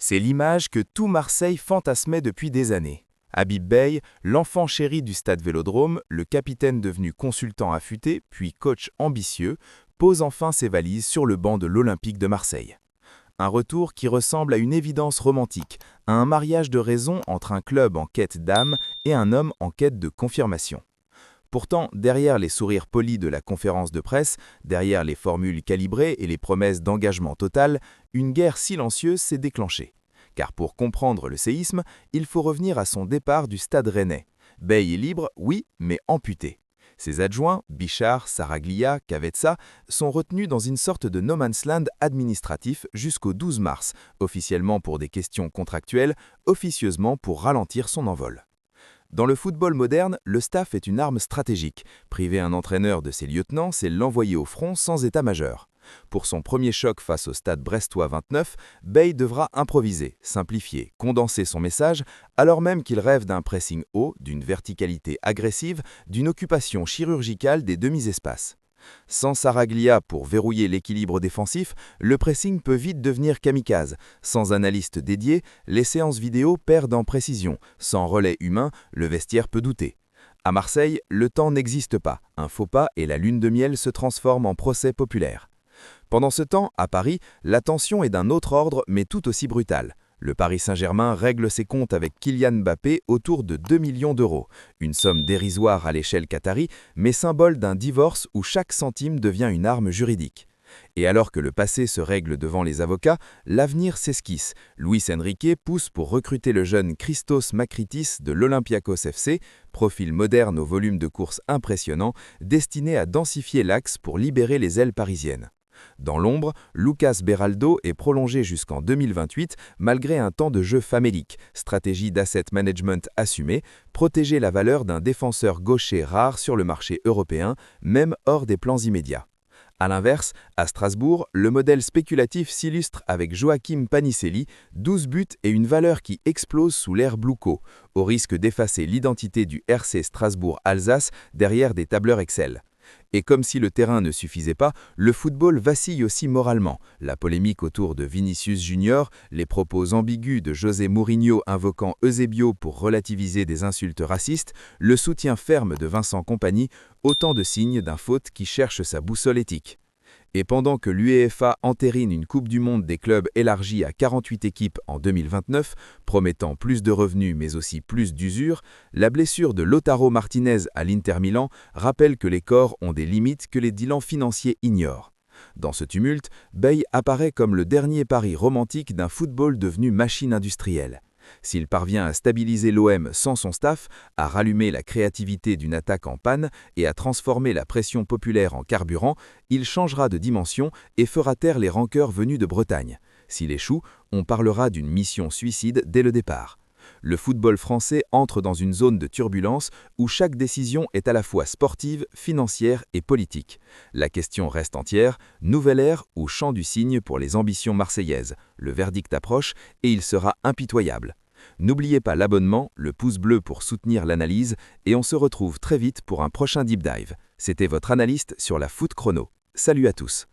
C'est l'image que tout Marseille fantasmait depuis des années. Habib Beye, l'enfant chéri du stade Vélodrome, le capitaine devenu consultant affûté, puis coach ambitieux, pose enfin ses valises sur le banc de l'Olympique de Marseille. Un retour qui ressemble à une évidence romantique, à un mariage de raison entre un club en quête d'âme et un homme en quête de confirmation. Pourtant, derrière les sourires polis de la conférence de presse, derrière les formules calibrées et les promesses d'engagement total, une guerre silencieuse s'est déclenchée. Car pour comprendre le séisme, il faut revenir à son départ du stade rennais. Beye est libre, oui, mais amputé. Ses adjoints, Bichard, Saraglia, Cavezza, sont retenus dans une sorte de no man's land administratif jusqu'au 12 mars, officiellement pour des questions contractuelles, officieusement pour ralentir son envol. Dans le football moderne, le staff est une arme stratégique. Priver un entraîneur de ses lieutenants, c'est l'envoyer au front sans état-major. Pour son premier choc face au stade brestois 29, Beye devra improviser, simplifier, condenser son message, alors même qu'il rêve d'un pressing haut, d'une verticalité agressive, d'une occupation chirurgicale des demi-espaces. Sans Saraglia pour verrouiller l'équilibre défensif, le pressing peut vite devenir kamikaze. Sans analyste dédié, les séances vidéo perdent en précision. Sans relais humain, le vestiaire peut douter. À Marseille, le temps n'existe pas. Un faux pas et la lune de miel se transforment en procès populaire. Pendant ce temps, à Paris, la tension est d'un autre ordre mais tout aussi brutale. Le Paris Saint-Germain règle ses comptes avec Kylian Mbappé autour de 2 millions d'euros. Une somme dérisoire à l'échelle qatari, mais symbole d'un divorce où chaque centime devient une arme juridique. Et alors que le passé se règle devant les avocats, l'avenir s'esquisse. Luis Enrique pousse pour recruter le jeune Christos Makritis de l'Olympiakos FC, profil moderne au volume de course impressionnant, destiné à densifier l'axe pour libérer les ailes parisiennes. Dans l'ombre, Lucas Beraldo est prolongé jusqu'en 2028 malgré un temps de jeu famélique, stratégie d'asset management assumée, protéger la valeur d'un défenseur gaucher rare sur le marché européen, même hors des plans immédiats. A l'inverse, à Strasbourg, le modèle spéculatif s'illustre avec Joachim Panicelli, 12 buts et une valeur qui explose sous l'ère Bluco, au risque d'effacer l'identité du RC Strasbourg-Alsace derrière des tableurs Excel. Et comme si le terrain ne suffisait pas, le football vacille aussi moralement. La polémique autour de Vinicius Junior, les propos ambigus de José Mourinho invoquant Eusebio pour relativiser des insultes racistes, le soutien ferme de Vincent Kompany, autant de signes d'un faute qui cherche sa boussole éthique. Et pendant que l'UEFA entérine une Coupe du Monde des clubs élargie à 48 équipes en 2029, promettant plus de revenus mais aussi plus d'usure, la blessure de Lautaro Martinez à l'Inter Milan rappelle que les corps ont des limites que les bilans financiers ignorent. Dans ce tumulte, Beye apparaît comme le dernier pari romantique d'un football devenu machine industrielle. S'il parvient à stabiliser l'OM sans son staff, à rallumer la créativité d'une attaque en panne et à transformer la pression populaire en carburant, il changera de dimension et fera taire les rancœurs venues de Bretagne. S'il échoue, on parlera d'une mission suicide dès le départ. Le football français entre dans une zone de turbulence où chaque décision est à la fois sportive, financière et politique. La question reste entière, nouvelle ère ou chant du cygne pour les ambitions marseillaises. Le verdict approche et il sera impitoyable. N'oubliez pas l'abonnement, le pouce bleu pour soutenir l'analyse et on se retrouve très vite pour un prochain deep dive. C'était votre analyste sur la Foot Chrono. Salut à tous.